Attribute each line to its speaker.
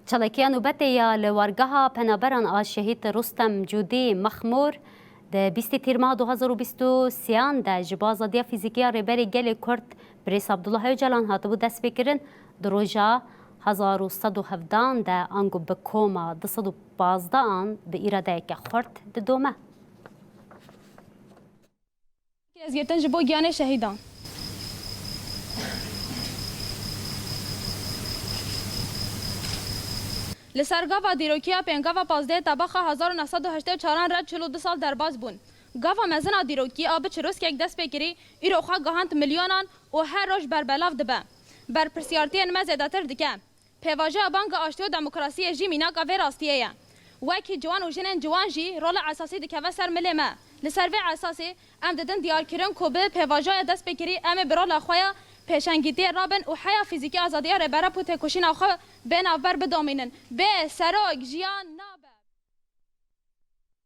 Speaker 1: چالکیان نوبتی لورگاه پنابران آ شهید رستم جودی مخمور ده 20 تیر ماه 2023 ده جبازادیا فیزیکی ریبری گل کرد بریس عبدالله جلان هاتبو دست بکرن دروژا 1117 ده آنگو بکوما 212 آن به ایراده که خورد ده دومه
Speaker 2: از گرتن جبو گیان شهیدان لسرگاوا دیروکیا پنگاوا 15 تباخا 1984 رد 42 سال درباز بون گاوا مزنا دیروکی آب چروس که یک دست بگیری ایرو خواه گاهانت میلیونان و هر روش بر بلاف دبه بر پرسیارتی انما زیادتر دکه پیواجه بانک آشتی و دموکراسی جی میناک آوه راستیه وکی جوان و جنن جوان جی رول اساسی دکه و سر ملیمه لسر وی اساسی ام ددن دیار کرن کوبه پیواجه دست بگیری ام برول خواه پیشنگیتی رابن و حیا فیزیکی آزادی ربره پوت کشین آخه بین آور بدامینن به سراغ جیان نابه